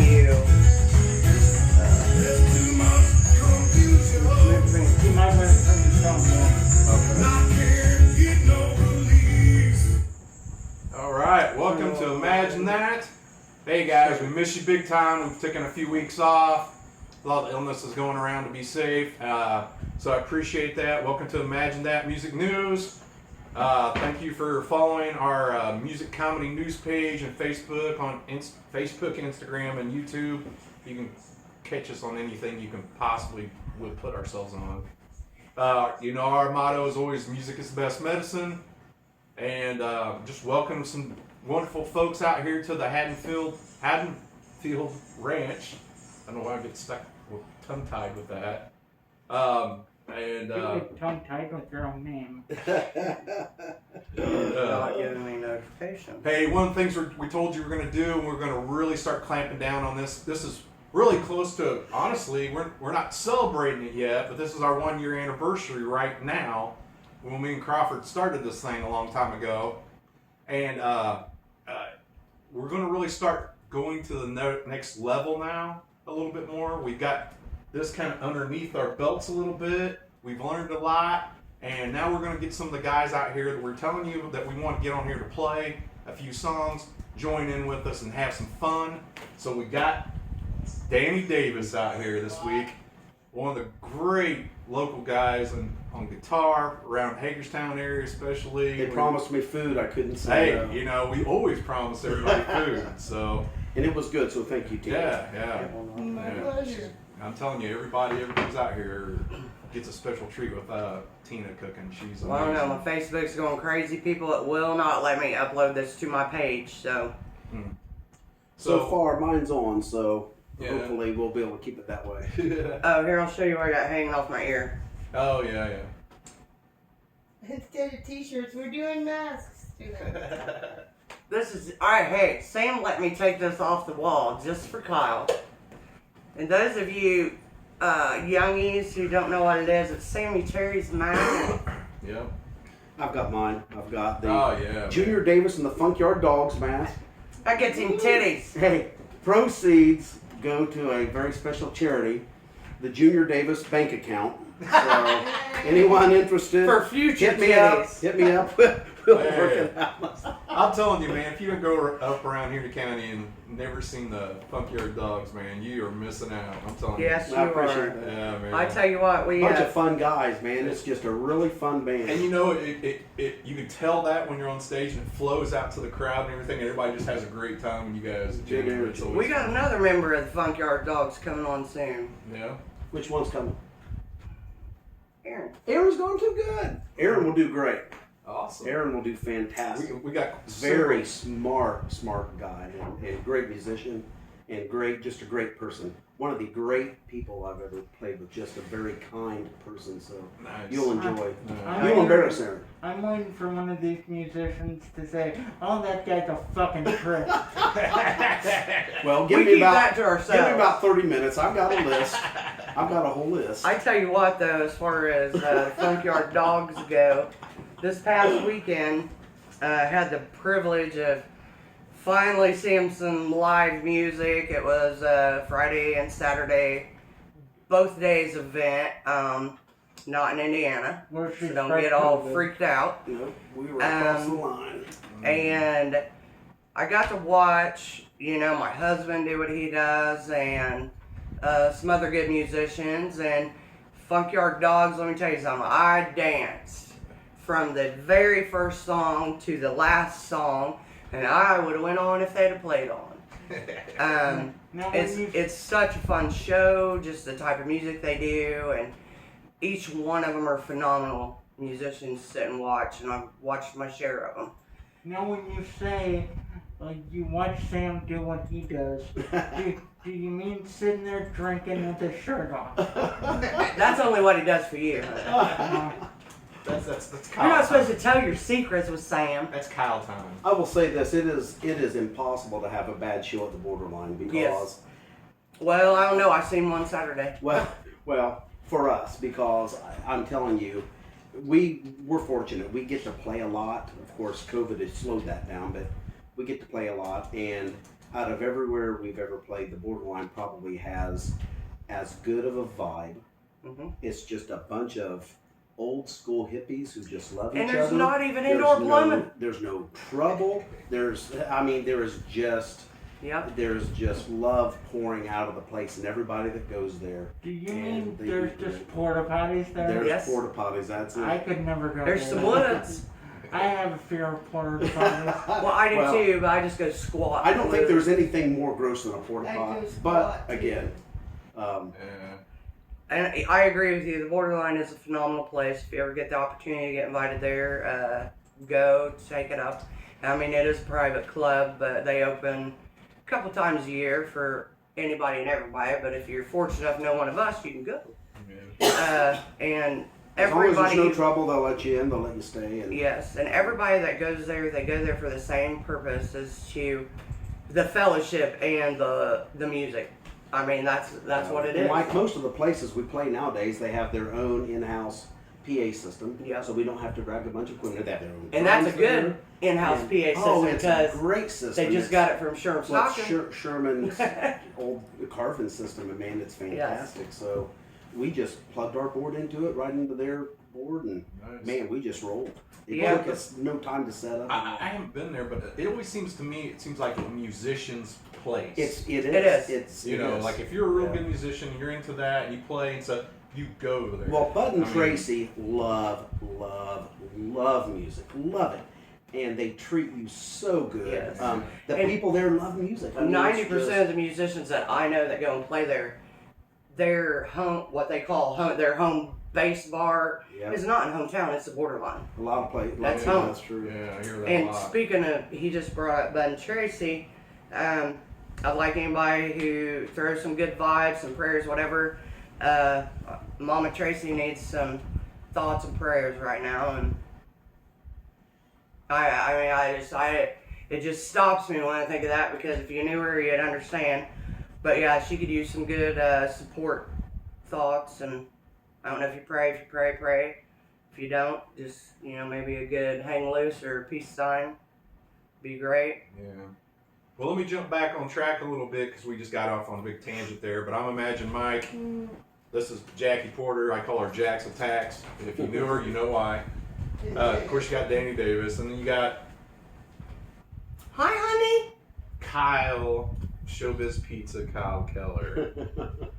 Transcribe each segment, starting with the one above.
you. You might want to turn the song down. Alright, welcome to Imagine That. Hey guys, we miss you big time. We've taken a few weeks off. A lot of illnesses going around to be safe. So I appreciate that. Welcome to Imagine That Music News. Thank you for following our music comedy news page and Facebook on Facebook, Instagram, and YouTube. You can catch us on anything you can possibly would put ourselves on. You know, our motto is always music is the best medicine. And just welcome some wonderful folks out here to the Haddonfield Ranch. I don't know why I get tongue-tied with that. You get tongue-tied with your own name. Not giving me notification. Hey, one of the things we told you we're going to do, and we're going to really start clamping down on this. This is really close to, honestly, we're not celebrating it yet, but this is our 1-year anniversary right now when me and Crawford started this thing a long time ago. And we're going to really start going to the next level now a little bit more. We got this kind of underneath our belts a little bit. We've learned a lot, and now we're going to get some of the guys out here that we're telling you that we want to get on here to play a few songs, join in with us, and have some fun. So we got Danny Davis out here this week, one of the great local guys on guitar around Hagerstown area especially. They promised me food, I couldn't say Hey, no. you know, we always promise everybody food, so. And it was good, so thank you, Tina. Yeah. My pleasure. I'm telling you, everybody comes out here gets a special treat with Tina cooking. She's amazing. Well, I don't know, my Facebook's going crazy. People that will not let me upload this to my page, so. So far, mine's on, so Yeah. hopefully we'll be able to keep it that way. Oh, here, I'll show you what I got hanging off my ear. Oh, yeah. Instead of t-shirts, we're doing masks. This is, alright, hey, Sam let me take this off the wall just for Kyle. And those of you youngies who don't know what it is, it's Sammy Terry's mask. Yep. I've got mine. I've got the Oh, yeah. Junior Davis and the Funkyard Dogs mask. That gets him titties. Hey, proceeds go to a very special charity, the Junior Davis bank account. So anyone interested, For future hit me up. titties. Hit me up. We'll Man. work it out. I'm telling you, man, if you don't go up around here to county and never seen the Funkyard Dogs, man, you are missing out. I'm telling Yes, you. you I appreciate are. that. Yeah, man. I tell you what, we Bunch of fun guys, man. It's just a really fun band. And you know, it you can tell that when you're on stage and it flows out to the crowd and everything. And everybody just has a great time when you guys jam. It's always we got another member of the Funkyard Dogs coming on soon. Yeah. Which one's coming? Aaron. Aaron's going too good. Aaron will do great. Awesome. Aaron will do fantastic. We got Very smart guy and great musician and just a great person. One of the great people I've ever played with. Just a very kind person. So Nice. you'll enjoy. I'm You'll embarrass Aaron. I'm waiting for one of these musicians to say, "Oh, that guy's a fucking prick." Well, We give me keep about that to ourselves. give me about 30 minutes. I've got a list. I've got a whole list. I tell you what, though, as far as Funkyard Dogs go, this past weekend, had the privilege of finally seeing some live music. It was Friday and Saturday, both days event, not in Indiana, so don't get all freaked out. You know, we were across the line. And I got to watch, you know, my husband do what he does, and some other good musicians, and Funkyard Dogs, let me tell you something, I danced from the very first song to the last song, and I would have went on if they'd have played on. It's such a fun show, just the type of music they do, and each one of them are phenomenal musicians to sit and watch, and I've watched my share of them. Now, when you say, like, you watch Sam do what he does, do you mean sitting there drinking with his shirt on? That's only what he does for you. That's Kyle. You're not supposed to tell your secrets with Sam. That's Kyle time. I will say this: it is impossible to have a bad show at the Borderline because, Yes. Well, I don't know. I seen one Saturday. well, for us, because I'm telling you, we're fortunate. We get to play a lot. Of course, COVID has slowed that down, but we get to play a lot, and out of everywhere we've ever played, the Borderline probably has as good of a vibe. Mm-hmm. It's just a bunch of old school hippies who just love each And other. there's not even There's indoor no- plumbing. There's no trouble. There is just Yep. there's just love pouring out of the place, and everybody that goes there. Do you And mean they there's do just it. porta potties there? There's Yes. porta potties. That's it. I could never go There's there. some woods. I have a fear of porta potties. Well, I do Well, too, but I just go squat. I don't think there's anything more gross than a porta I pot. do But squat, too. again, Yeah. And I agree with you. The Borderline is a phenomenal place. If you ever get the opportunity to get invited there, go take it up. I mean, it is a private club, but they open a couple times a year for anybody and everybody. But if you're fortunate enough to know one of us, you can go. And as long as everybody, there's no trouble, they'll let you in. They'll let you stay. And yes, and everybody that goes there, they go there for the same purpose as to the fellowship and the music. I mean, that's what it and is. like most of the places we play nowadays, they have their own in-house PA system. Yeah. So we don't have to drag a bunch of equipment. They have their own. And that's a drums good in-house and- PA system Oh, it's a because great system. they just It's- got it from Sherman Well, it's Stockton. Sherman's old carving system, and man, it's fantastic. So we just plugged our board into it, right into their board, and Nice. man, we just rolled. It Yeah. took us no time to set up. I haven't been there, but it always seems to me, it seems like a musician's place. It It is. It's you it know, is. like if you're a real Yeah. good musician, you're into that, and you play and stuff, you go there. Well, Bud and I mean- Tracy love music, love it, and they treat you so good. Yes. The And people there love music. I mean, it's 90% of the musicians that I know that go and play there, their home, what they call their home base bar, just- yeah, is not in hometown. It's the Borderline. a lot of places. That's home. That's true. Yeah, I hear that a And lot. speaking of, he just brought up Bud and Tracy. I'd like anybody who throws some good vibes, some prayers, whatever. Mama Tracy needs some thoughts and prayers right now, and it just stops me when I think of that because if you knew her, you'd understand. But yeah, she could use some good support thoughts, and I don't know if you pray, pray. If you don't, just maybe a good hang loose or a peace sign, be great. Yeah. Well, let me jump back on track a little bit because we just got off on a big tangent there. But I'm Imagine Mike. This is Jackie Porter. I call her Jack's Attacks. If you knew her, you know why. Of course, you got Danny Davis, and then you got Hi, honey. Kyle, Showbiz Pizza, Kyle Keller.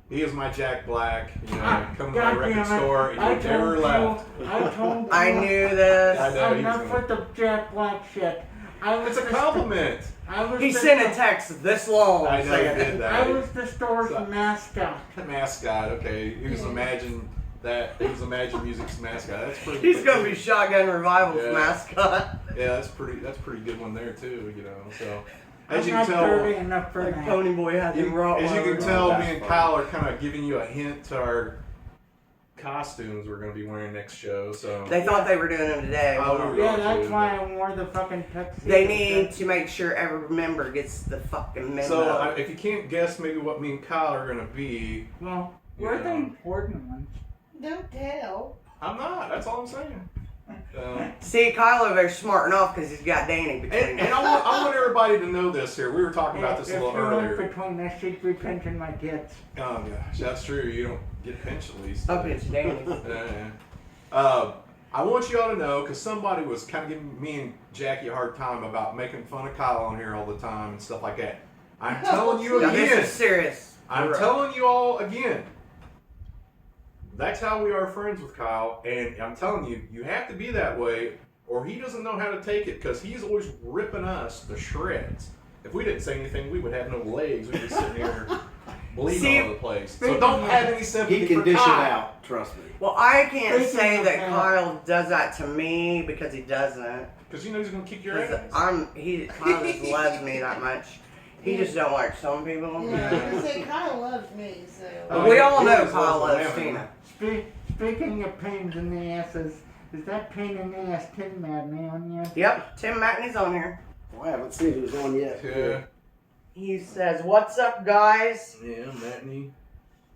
He is my Jack Black. You know, come to my God record damn it. store, and I he never told left. you. I told you. I knew this. I know. he was Enough gonna- with the Jack Black shit. I was It's a the compliment. He sent a text this long I know he saying did that. I was the store's So- mascot. Mascot. Okay, he was Imagine that. He was Imagine Music's mascot. That's pretty. he's gonna be Shotgun Revival's Yeah. mascot. Yeah, that's pretty good one there too. You know, so I'm as you not can tell, dirty enough for Like that. Ponyboy had them raw. as you can ones. tell, That's me and funny. Kyle are kind of giving you a hint to our costumes we're going to be wearing next show. So They thought they were doing them today. Oh, Well, we were- Yeah, that's why I wore the fucking tuxedo. they need to make sure every member gets the fucking memo. so if you can't guess maybe what me and Kyle are going to be, Well, we're the Yeah. important ones. Don't tell. I'm not. That's all I'm saying. See, Kyle over there's smarting off because he's got Danny between And them. I want everybody to know this here. We were talking about this a If little you went earlier. between us, she'd be pinching my tits. Oh gosh, that's true. You don't get pinched at least. Up it's Danny. I want you all to know because somebody was kind of giving me and Jackie a hard time about making fun of Kyle on here all the time and stuff like that. I'm telling you Now, this again. is serious. I'm telling you all again. That's how we are friends with Kyle, and I'm telling you, you have to be that way, or he doesn't know how to take it because he's always ripping us to shreds. If we didn't say anything, we would have no legs. We'd be sitting here bleeding See, all over the place. So don't have any sympathy He can for dish it Kyle. out. Trust me. Well, I can't Speaking say of that that- Kyle does that to me because he doesn't. Because you know he's gonna kick your 'Cause ass. Kyle just loves me that much. He just don't like some people. Yeah, I was gonna say Kyle loves me, so. Oh, We he- all he know always Kyle loves loves women. Tina. Speaking of pains in the asses, is that pain in the ass Tin Madney on yet? Yep, Tim Matney's on here. Well, I haven't seen who's on yet. Yeah, He says, "What's up, guys?" yeah, Matney.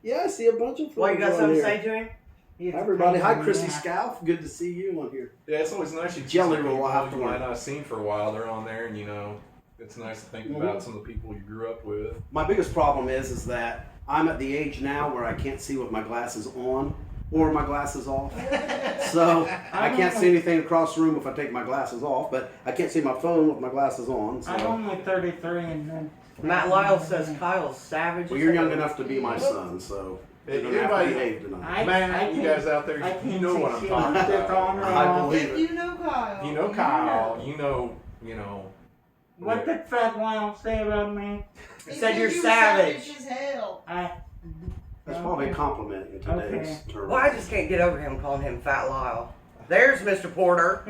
Yeah, I see a bunch of What, you got folks on something to here. say to him? He's Hi, everybody. pain Hi, in the Chrissy ass. Scalf. Good to see you on here. Yeah, it's always nice. You Jelly see roll people after you might one. not have seen for a while. They're on there, and you know, It's nice to think about some of the people you grew up with. My biggest problem is that I'm at the age now where I can't see with my glasses on or my glasses off. So I can't see anything across the room if I take my glasses off, but I can't see my phone with my glasses on. So. I'm only 33 and then. Matt Lyle says Kyle's savage. Well, you're young enough to be my son, so you don't have to behave tonight. Man, you guys out there, you know what I'm talking about. I believe If it. you know Kyle. You know Kyle. You know. What did Fat Lyle say about me? He said you're you were savage. as hell. That's probably a compliment in today's terms. Well, I just can't get over him calling him Fat Lyle. There's Mr. Porter.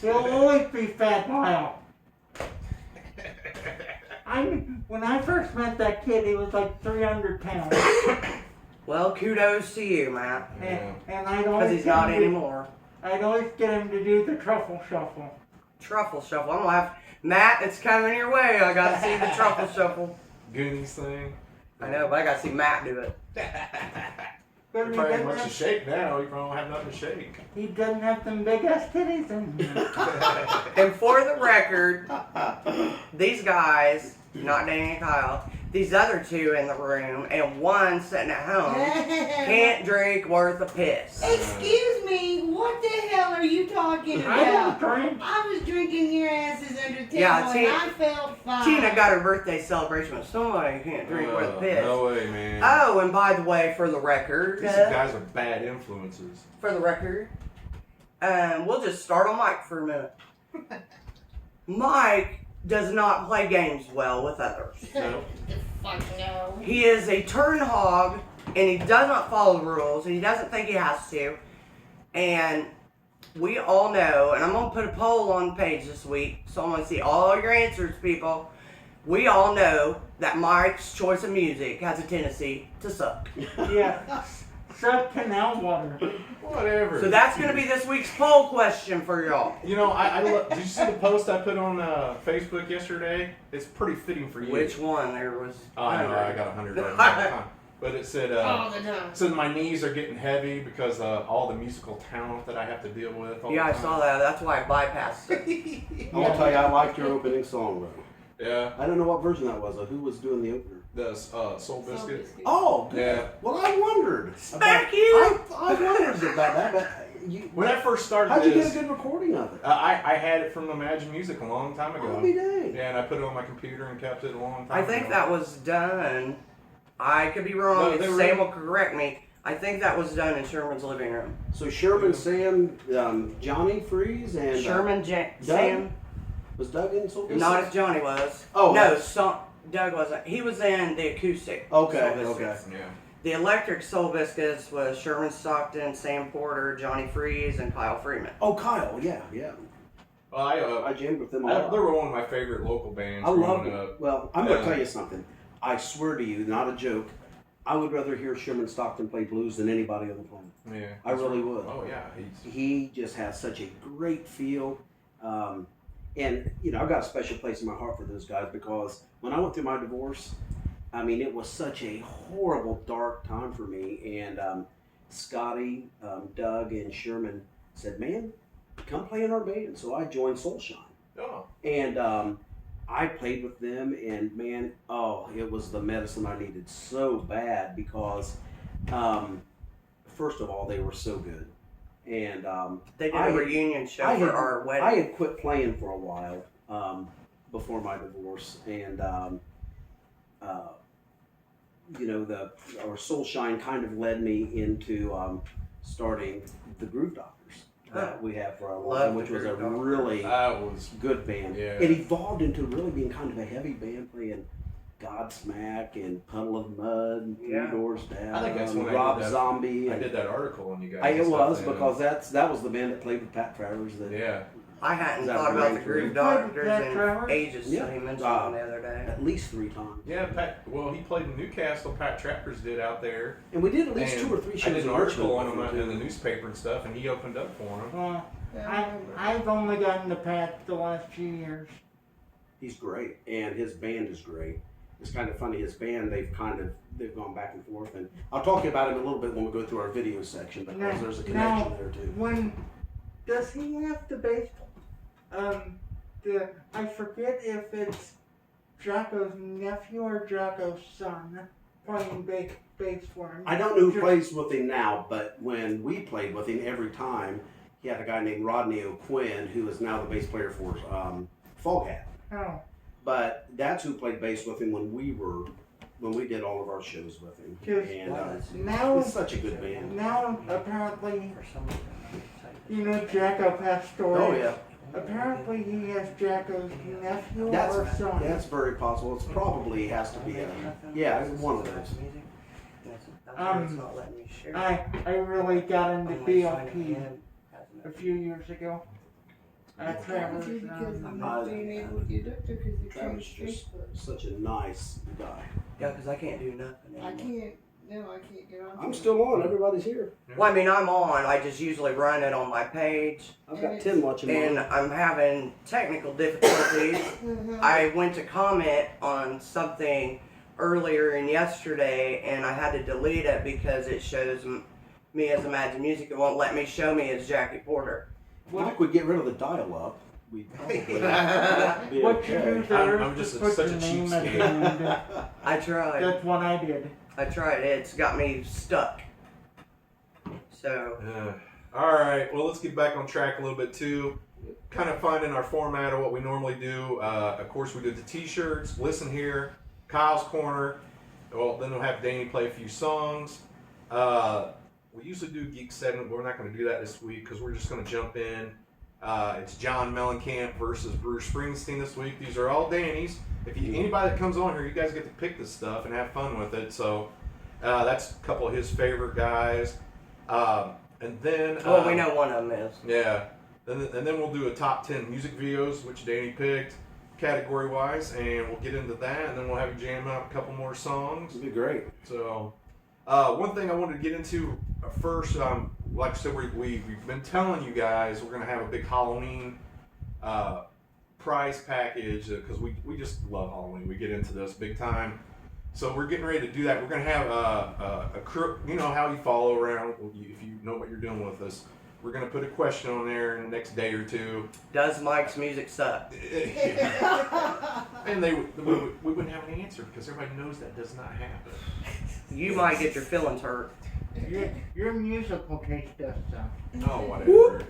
He'll always be Fat Lyle. When I first met that kid, he was like 300 pounds. Well, kudos to you, Matt. And I'd Because always he's not anymore. I'd always get him to do the truffle shuffle. Truffle shuffle. I'm gonna have Matt. It's coming your way. I gotta see the truffle shuffle. Goonies thing. I know, but I gotta see Matt do it. But You're he probably doesn't, much to have, shake now. You probably don't have nothing to shake. he doesn't have them big ass titties anymore. And for the record, these guys, not Danny and Kyle, these other two in the room, and one sitting at home, can't drink worth a piss. Excuse me, what the hell are you talking I don't about? drink. I was drinking your asses under the table Yeah, and I felt fine. Tina got her birthday celebration with somebody who can't drink worth a piss. No way, man. Oh, and by the way, for the record, These guys are bad influences. We'll just start on Mike for a minute. Mike does not play games well with others. No. Fuck no. He is a turn hog, and he does not follow the rules, and he doesn't think he has to. And we all know, and I'm going to put a poll on the page this week, so I want to see all your answers, people. We all know that Mike's choice of music has a tendency to suck. Yeah. Suck canal water. Whatever. So that's going to be this week's poll question for y'all. You know, did you see the post I put on Facebook yesterday? It's pretty fitting for you. Which one? There was. Oh, I know, I got 100 right now. But it said, All the time. it said my knees are getting heavy because all the musical talent that I have to deal with. All Yeah, the I time. saw that. That's why I bypassed it. I'll tell you, I liked your opening song, though. Yeah, I don't know what version that was. Who was doing the opener? the Soul Biscuit. Oh, good. Yeah. Well, I wondered. Smack you! I wondered about that, but When I first started how'd you get a this, good recording of it? I had it from Imagine Music a long time ago. I'll be dang. Yeah, and I put it on my computer and kept it a long time I think ago. that was done. I could be wrong. No, If they were- Sam will correct me. I think that was done in Sherman's living room. So Sherman, Sam, Johnny Freeze, and Sherman, Sam. was Doug in Soul Not Biscuit? if Johnny was. Oh. No, Doug wasn't. He was in the acoustic. Okay, Soul Biscuits. Yeah. The electric Soul Biscuits was Sherman Stockton, Sam Porter, Johnny Freeze, and Kyle Freeman. Oh, Kyle, yeah. Well, I jammed with them a they lot. were one of my favorite local bands I love growing it. up. Well, I'm going Yeah. to tell you something. I swear to you, not a joke. I would rather hear Sherman Stockton play blues than anybody on the planet. Yeah. I really would. Oh yeah, He just has such a great feel. And, you know, I've got a special place in my heart for those guys because when I went through my divorce, I mean, it was such a horrible, dark time for me. And Scotty, Doug, and Sherman said, man, come play in our band. So I joined Soulshine. Oh. And I played with them, and man, it was the medicine I needed so bad because, first of all, they were so good. And They did I a had- reunion show I for had- our wedding. I had quit playing for a while before my divorce, and you know, our Soulshine kind of led me into starting the Groove Doctors that we have for a long Love time, the which was a Groove Doctors. really That was good band. Yeah. It evolved into really being kind of a heavy band playing Godsmack and Puddle of Mud and Three Yeah. Doors Down. I think that's when I Rob did that. Zombie. I and- did that article on you guys. It and was stuff, because that was the band that played with Pat Travers. That yeah. I hadn't Is that thought about the right? Groove You played with Doctors Pat in Travers? ages Yeah. until he mentioned them the other day. at least 3 times. Yeah, Pat. Well, he played in Newcastle. Pat Trappers did out there. And we did at least And 2 or 3 I shows did an in article Richmond on with him in too. the newspaper and stuff, and he opened up for him. Well, Yeah, I've only gotten to Pat the last few years. He's great, and his band is great. It's kind of funny. His band, they've gone back and forth, and I'll talk to you about him a little bit when we go through our video section because there's a connection there too. When does he have the bass I forget if it's Jocko's nephew or Jocko's son playing bass for him. I don't know who plays with him now, but when we played with him every time, he had a guy named Rodney O'Quinn, who is now the bass player for Foghat. Oh, But that's who played bass with him when we did all of our shows with him. Just And now, it's such a good band. now apparently, For some reason, you know, Jocko Pastore. Oh yeah, Apparently he has Jocko's nephew or that's son. very possible. It's probably has to be it's one of those. I really got into BLP a few years ago. Travis, Because I'm not being able to get up there because they Travis changed is Facebook. just such a nice guy. Yeah, because I can't do nothing I anymore. can't. No, I can't get on. I'm still on. Everybody's here. Well, I mean, I'm on. I just usually run it on my page, I've got 10 watching. and mine. I'm having technical difficulties. I went to comment on something earlier and yesterday, and I had to delete it because it shows me as Imagine Music. It won't let me show me as Jackie Porter. Well, if we get rid of the dial-up, we'd probably be what you do okay. there I'm is just put such your a name at the cheapskate. end. I tried. That's what I did. I tried. It's got me stuck. So, All right, well, let's get back on track a little bit too. Kind of finding our format of what we normally do. Of course, we did the T-shirts. Listen here, Kyle's Corner. Well, then we'll have Danny play a few songs. We usually do Geek segment, but we're not going to do that this week because we're just going to jump in. It's John Mellencamp versus Bruce Springsteen this week. These are all Danny's. If anybody that comes on here, you guys get to pick this stuff and have fun with it. So that's a couple of his favorite guys. And then well, we know one of them is. yeah, and then we'll do a top 10 music videos, which Danny picked category wise, and we'll get into that, and then we'll have you jam out a couple more songs. It'd be great. So, one thing I wanted to get into first, like I said, we've been telling you guys we're gonna have a big Halloween prize package because we just love Halloween. We get into this big time. So we're getting ready to do that. We're gonna have a you know how you follow around if you know what you're doing with us. We're gonna put a question on there in the next day or two. Does Mike's music suck? And we wouldn't have an answer because everybody knows that does not happen. You might get your feelings hurt. Your musical taste does suck. Oh, whatever.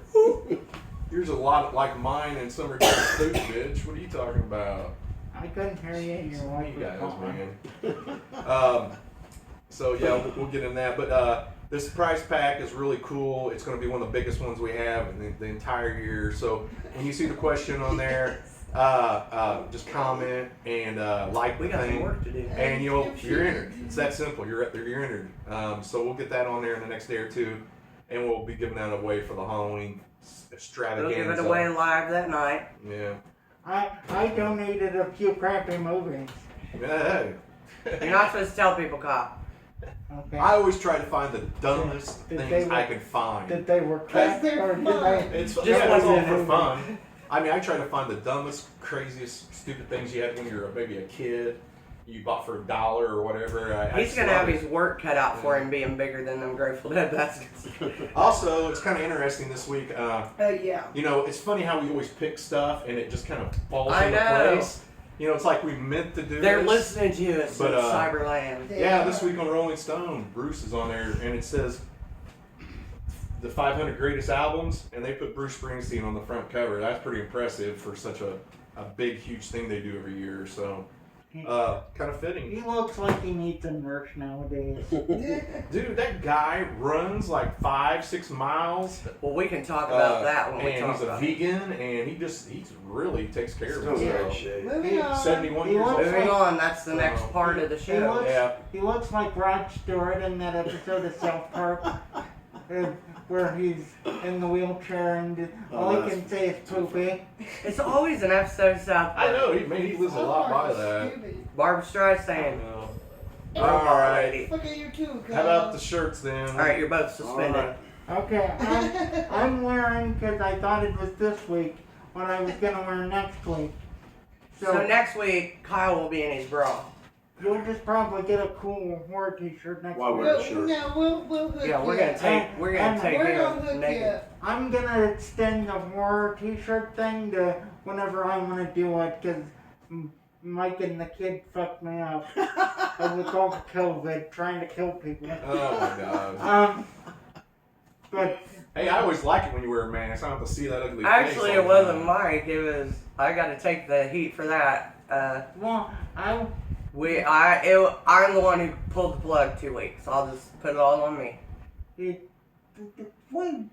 Yours a lot like mine and some are kind of stupid, bitch. What are you talking about? I couldn't hear you and your wife You was guys, calling. man. So yeah, we'll get in that. But this prize pack is really cool. It's going to be one of the biggest ones we have in the entire year. So when you see the question on there, just comment and like We the got some thing, work to do. and you're entered. It's that simple. You're entered. So we'll get that on there in the next day or two, and we'll be giving that away for the Halloween We'll extravaganza. give it away live that night. Yeah. I donated a few crappy movies. Yeah. You're not supposed to tell people, Kyle. Okay. I always try to find the dumbest Did things they I work- can find. Did they were crap they're or did fun. they? It's Just yeah, it's all one for movie. fun. I mean, I try to find the dumbest, craziest, stupid things you had when you were maybe a kid. You bought for $1 or whatever. He's going to have his work cut out for him being bigger than them Grateful Dead baskets. Also, it's kind of interesting this week. Yeah. You know, it's funny how we always pick stuff and it just kind of falls I into know. place. You know, it's like we meant to do They're this. listening to you at But, Cyberland. Yeah, this week on Rolling Stone, Bruce is on there, and it says the 500 greatest albums, and they put Bruce Springsteen on the front cover. That's pretty impressive for such a big, huge thing they do every year. So, kind of fitting. He looks like he needs a nurse nowadays. Dude, that guy runs like 5-6 miles. Well, we can talk about that when we and talk he's a about it. vegan, and he really takes care of Still in great himself. shape. Moving on. 71 He years looks old. Moving on, that's the next Oh. part of the He show. looks, Yeah. he looks like Rod Stewart in that episode of South Park where he's in the wheelchair and all he can say is poopy. It's always an episode of South I Park. know, he lives a lot by that. Barbara I Streisand. know. All All right. right. Look at you too, How about the shirts then? All right, you're both suspended. All right. Okay, I'm wearing because I thought it was this week what I was gonna wear next week. So next week, Kyle will be in his bra. You'll just probably get a cool horror t-shirt next Why week. wear the shirt? No, we'll hook Yeah, we're you gonna up. take We're care We're gonna of hook you naked. up. I'm gonna extend the horror t-shirt thing to whenever I want to do it, because Mike and the kid fucked me up with all the COVID, trying to kill people. Oh my god. But Hey, I always like it when you wear a mask. I don't have to see that ugly face. Actually, all it the wasn't time. Mike. It was I got to take the heat for that. well, I'm the one who pulled the plug 2 weeks. I'll just put it all on me. we blame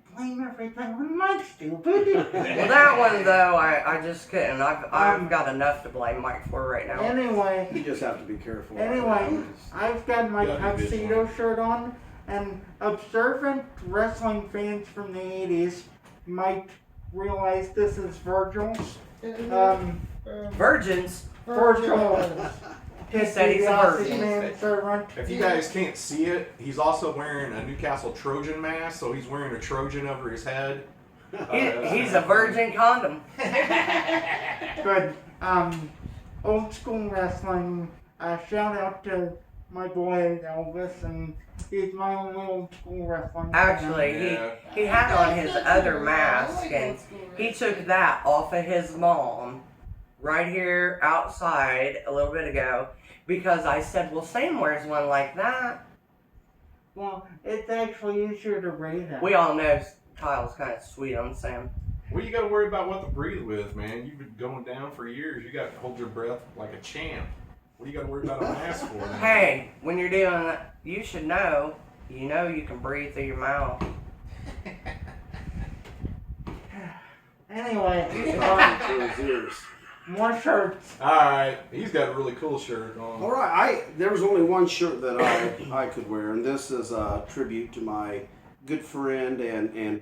everything on Mike, stupid. Well, that one though, I just couldn't. I've got enough to blame Mike for right now. Anyway, You just have to be careful. Anyway, I've got my Yeah, be tuxedo vigilant. shirt on, and observant wrestling fans from the 80s might realize this is Virgil's. Virgins. Virgil. He said he's a virgin. Manservant. If you guys can't see it, he's also wearing a Newcastle Trojan mask, so he's wearing a Trojan over his head. He's a virgin condom. But old school wrestling. Shout out to my boy Elvis, and he's my only old school wrestling. fan. Actually, Yeah. he had on his other mask, and he took that off of his mom right here outside a little bit ago because I said, well, Sam wears one like that. Well, it's actually easier to breathe out. We all know Kyle's kind of sweet on Sam. Well, you got to worry about what to breathe with, man. You've been going down for years. You got to hold your breath like a champ. What do you got to worry about a mask for? Man? Hey, when you're doing that, you should know. You know you can breathe through your mouth. Anyway, For his ears. more shirts. All right, he's got a really cool shirt on. All right, there was only one shirt that I could wear, and this is a tribute to my good friend and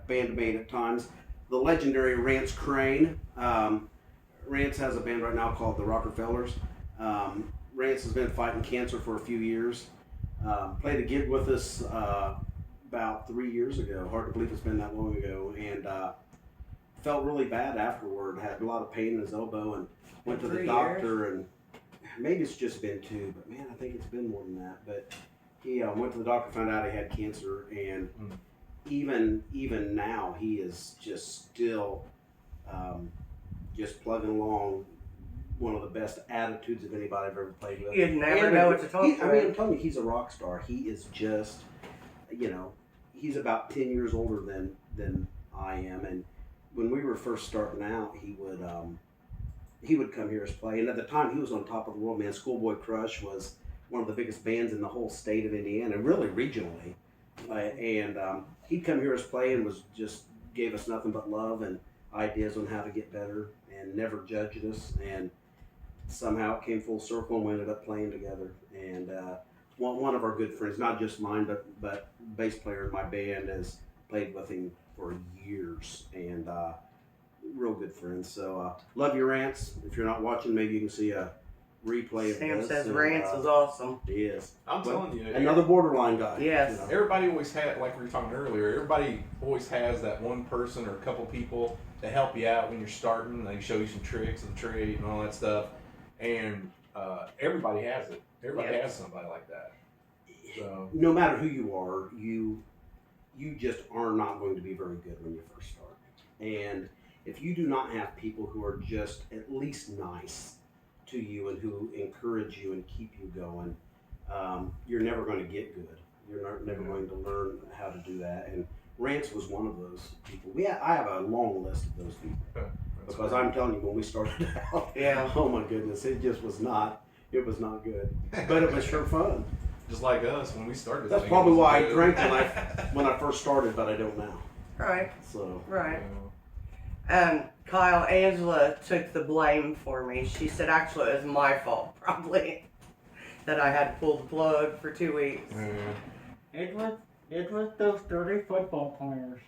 bandmate at times, the legendary Rance Crane. Rance has a band right now called the Rockefellers. Rance has been fighting cancer for a few years. Played a gig with us about 3 years ago. Hard to believe it's been that long ago, and felt really bad afterward. Had a lot of pain in his elbow, and went to the 3 doctor. And maybe it's just been 2, but man, I think it's been more than that. But he went to the doctor, found out he had cancer, and even now he is just still just plugging along. One of the best attitudes of anybody I've ever played with. You'd never And know what to talk I mean, about. I'm telling you, he's a rock star. He is just, he's about 10 years older than I am, and when we were first starting out, he would come here as play, and at the time he was on top of the world, man. Schoolboy Crush was one of the biggest bands in the whole state of Indiana, really regionally, and he'd come here as play and was just gave us nothing but love and ideas on how to get better, and never judged us, and somehow it came full circle and we ended up playing together. And one of our good friends, not just mine, but bass player in my band, has played with him for years, and real good friends. So love your Rants. If you're not watching, maybe you can see a replay of Sam this. says and, Rance is awesome. He is. I'm telling you, Another borderline guy. Yes. everybody always had, like we were talking earlier, everybody always has that one person or a couple people to help you out when you're starting. They show you some tricks of the trade and all that stuff. And everybody has it. Everybody has somebody like that. So No matter who you are, you just are not going to be very good when you first start. And if you do not have people who are just at least nice to you and who encourage you and keep you going, you're never going to get good. You're never going to learn how to do that. And Rance was one of those people. I have a long list of those people. that's Because great. I'm telling you, when we started out, Yeah. oh my goodness, it was not good. But it was sure fun. Just like us when we started. That's thinking probably it was why I good. drank when I first started, but I don't now. Right, So right. Kyle, Angela took the blame for me. She said actually it was my fault, probably, that I had to pull the plug for 2 weeks. Yeah. It was those dirty football players.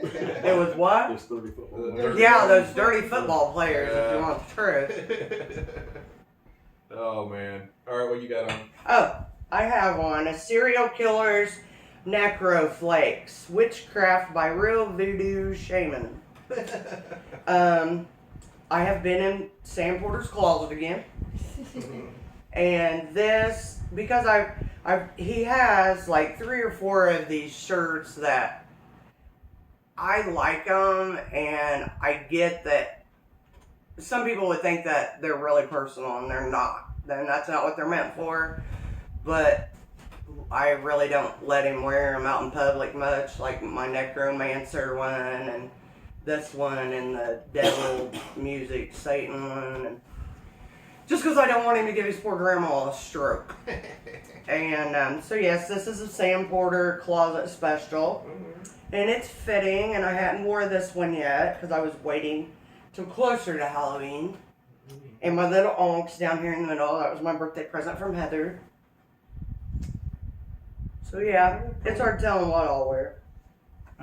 It was what? just 30 football. Yeah, those dirty football players, if you want the truth. Oh man. All right, what you got on? Oh, I have one. A serial killer's necro flakes. Witchcraft by real voodoo shaman. I have been in Sam Porter's closet again. And this, because he has like 3 or 4 of these shirts that I like them, and I get that some people would think that they're really personal, and they're not. Then that's not what they're meant for. But I really don't let him wear them out in public much, like my Necromancer one, and this one, and the Devil Music Satan one, and just because I don't want him to give his poor grandma a stroke. And so yes, this is a Sam Porter Closet Special, and it's fitting, and I hadn't wore this one yet because I was waiting till closer to Halloween. And my little onks down here in the middle, that was my birthday present from Heather. So yeah, it's hard telling what I'll wear.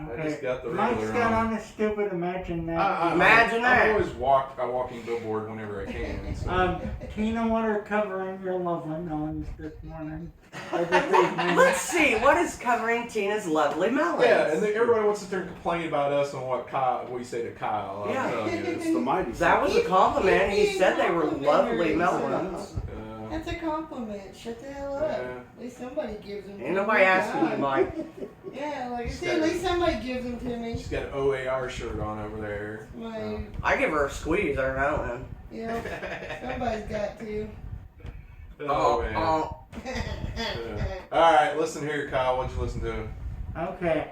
Okay. I just got the Mike's regular got on. on a stupid imagine that. Imagine that. I always walk a walking billboard whenever I can. So. Tina, what are covering your lovely melons this morning? Or this evening? Let's see, what is covering Tina's lovely melons? Yeah, and then everybody wants to sit there and complain about us and what we say to Kyle. Yeah. I'm telling you, It's the mighty. That was a compliment. He said they were lovely melons. That's a compliment. Shut the hell up. Yeah. At least somebody gives them to Ain't me. nobody asking you, Mike. Yeah, like I said, at least somebody gives them to me. She's got an OAR shirt on over there. My, I give her a squeeze every now and yeah, somebody's got to. then. Oh, man. Yeah. All right, listen here, Kyle. What'd you listen to? Okay.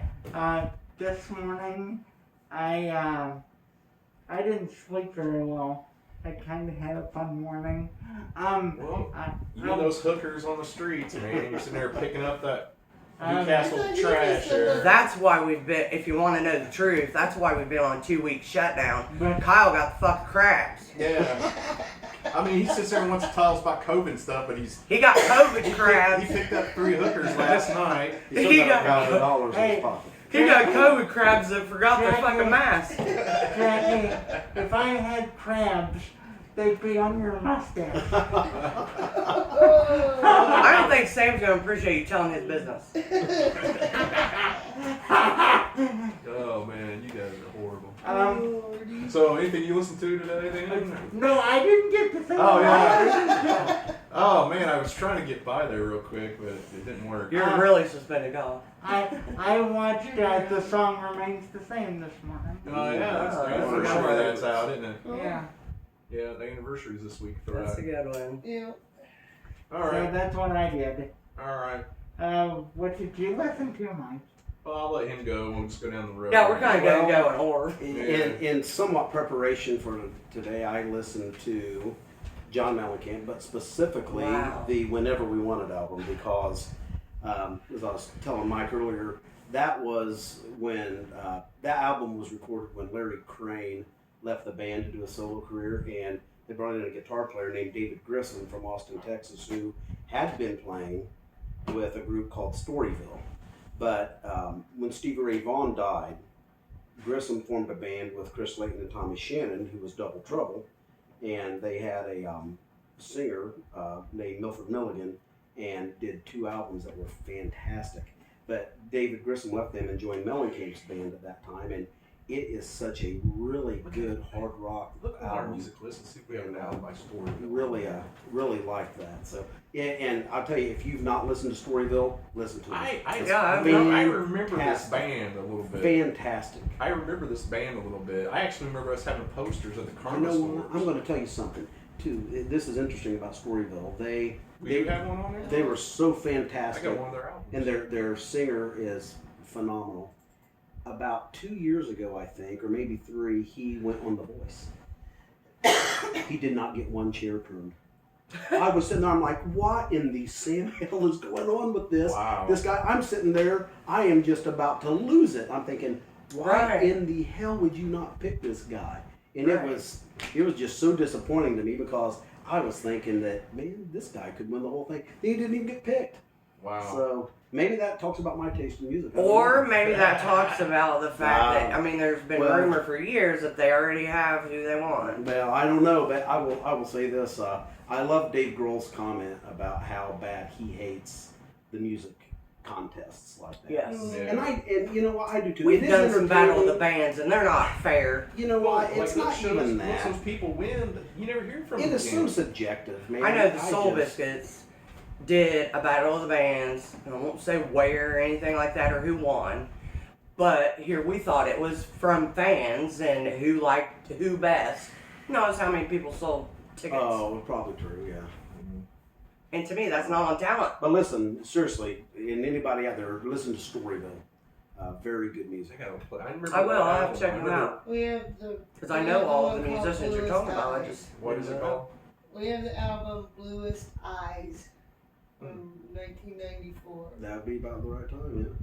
This morning, I didn't sleep very well. I kind of had a fun morning. Well, you and those hookers on the streets, man. You're sitting there picking up that Newcastle I thought you trash just said there. That's why we've been, if you want to know the truth, that's why we've been on a 2-week shutdown. But Kyle got the fucking crabs. Yeah. I mean, he sits there and wants to tell us about COVID and stuff, but He got COVID he crabs. picked up 3 hookers last night. He still He got got- $1,000 in Hey. his pocket. He got COVID crabs that forgot their fucking mask. Jackie, if I had crabs, they'd be on your mustache. I don't think Sam's gonna appreciate you telling his business. Oh man, you guys are horrible. Um, So, anything you listened to today, then? no, I didn't get to say Oh, that. yeah. Oh man, I was trying to get by there real quick, but it didn't work. You're really suspended, Kyle. I watched The Song Remains the Same this morning. Oh yeah, that's Oh, the that's anniversary a good that's out, isn't it? Yeah. Yeah, the anniversary's this week. That's a good one. Yeah. All So right, that's what I did. all right. What did you listen to, Mike? Well, I'll let him go. We'll just go down the road. Yeah, we're kind of Well, gonna go in order. In somewhat preparation for today, I listened to John Mellencamp, but specifically Wow. the Whenever We Wanted album because, as I was telling Mike earlier, that was when that album was recorded when Larry Crane left the band to do a solo career, and they brought in a guitar player named David Grissom from Austin, Texas, who had been playing with a group called Storyville. But when Stevie Ray Vaughan died, Grissom formed a band with Chris Layton and Tommy Shannon, who was Double Trouble, and they had a singer named Milford Milligan, and did 2 albums that were fantastic. But David Grissom left them and joined Mellencamp's band at that time, and it is such a really good hard rock Look at our album. music list and see if we have an album by Story. Really like that. So, and I'll tell you, if you've not listened to Storyville, listen to it. It's I remember this fantastic. band a little bit. Fantastic. I remember this band a little bit. I actually remember us having posters at the You carnival know stores. what? I'm going to tell you something too. This is interesting about Storyville. We do have one on there? They were so I fantastic, got one of their albums. and their singer is phenomenal. About 2 years ago, I think, or maybe 3, he went on The Voice. He did not get 1 chair turned. I was sitting there, I'm like, what in the Sam hell is going on with this? Wow. This guy, I'm sitting there, I am just about to lose it. I'm thinking, why Right. in the hell would you not pick this guy? And Right. it was just so disappointing to me because I was thinking that, man, this guy could win the whole thing. He didn't even get picked. Wow. So maybe that talks about my taste in music. I don't Or know. maybe that talks about the fact that, I mean, there's been Well- rumor for years that they already have who they want. Well, I don't know, but I will say this. I love Dave Grohl's comment about how bad he hates the music contests like that. Yes. Yeah. And you know what, I do too. We've It is done some Battle of the entertaining. Bands, and they're not fair. You know what? It's not once even those that. people win, you never hear from It them is so again. subjective, man. I know the Soul just- Biscuits did a Battle of the Bands, and I won't say where or anything like that or who won, but here we thought it was from fans and who liked who best. knows how many people sold tickets. Oh, probably true, yeah. And to me, that's not on talent. But listen, seriously, and anybody out there, listen to Storyville. Very good I music. gotta play. I remember I will. that I'll have album. to check I them remember- out. We have the. Because I we know have all one of the called musicians you're Bluest talking about. I Eyes. just What is it called? We have the album Bluest Eyes from 1994. That would be about the right time,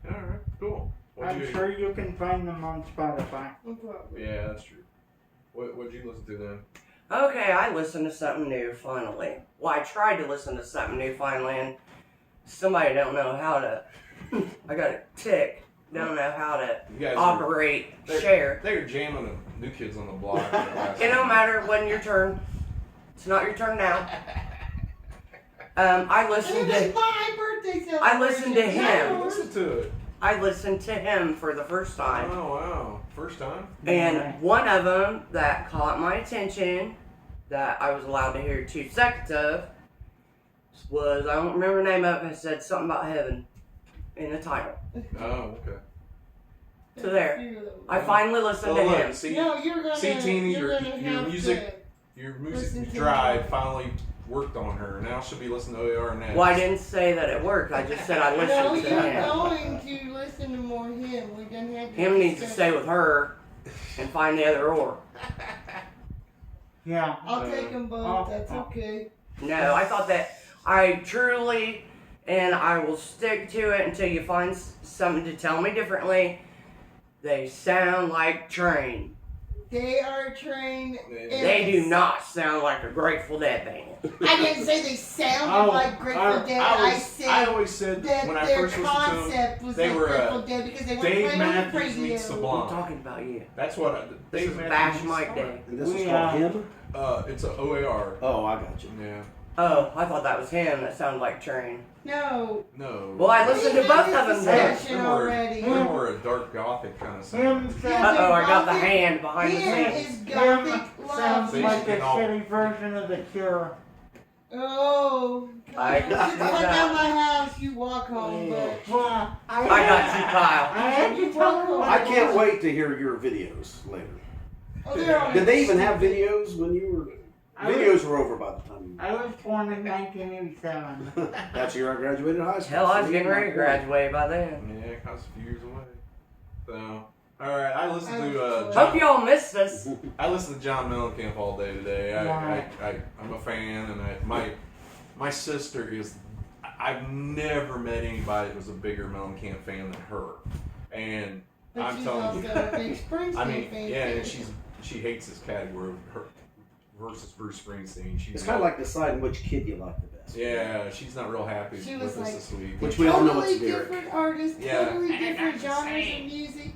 yeah. All right, cool. I'm sure you can find them on Spotify. No problem. Yeah, that's true. What'd you listen to then? Okay, I listened to something new finally. Well, I tried to listen to something new finally, and somebody don't know how to. I got a tick. Don't know how to You guys operate they're- share. They're jamming the New Kids on the Block. It don't matter. It wasn't your turn. It's not your turn now. I listened It was to. my birthday celebration. I listened to him. Listen to it. I listened to him for the first time. Oh wow, first time. And one of them that caught my attention, that I was allowed to hear 2 seconds of, was, I don't remember the name of it, it said something about heaven in the title. Oh okay. So there. I finally listened to Oh him. look, see, No, you're gonna. see, Tina, you're your gonna your have music, to- your listen music to drive him. finally worked on her. Now she'll be listening to OAR next. Well, I didn't say that it worked. I just said I No, listened to you're him. going to listen to more him. We done had. Him needs to stay with her and find the other oar. Yeah. I'll take them both. That's okay. No, I thought that I truly, and I will stick to it until you find something to tell me differently. They sound like Train. They are trained. They do not sound like a Grateful Dead band. I didn't say they sounded like Grateful Dead. I I said always said that when I their first listened to them, concept was they like were, Grateful Dead because they weren't Dave playing on the Matthews radio. meets I'm Sublime. talking about you. That's what This Dave is Matthews Bash meets Mike Sublime. Day. And this is We, called Him? It's a OAR. Oh, I got you. Yeah. Oh, I thought that was him. That sounded like Train. No. No. Well, I listened to We both had of this them then. discussion They're more- already. They're more a dark gothic kind of sound. Him Yeah, sounds, Uh-oh, I got the Gothic- hand behind the Him scenes. is him Gothic sounds love. like a Getting all- shitty version of The Cure. Oh. I God. can You see walk that. out my house, you walk home, but Well, I got you, Kyle. I had you talk about I can't wait to hear your videos later. oh, they're on Did they even have videos when you were... I was- Videos were over by the time I was born in 1987. you... That's the year I graduated high school. Hell, I was See, getting ready to my graduate by then. Yeah, I was a few years away. So, all right, I listened to Hope John, y'all missed us. I listened to John Mellencamp all day today. Yeah. I'm a fan, and my sister is. I've never met anybody that was a bigger Mellencamp fan than her, and But I'm she's telling also you, a big Springsteen I mean, fan. yeah, too. and she hates this category of her versus Bruce Springsteen. She's It's kind of like deciding which kid you like the best. yeah, she's not real happy She with was us like- this week. Which we all know totally it's Derek. different artists, Yeah. totally different genres of music.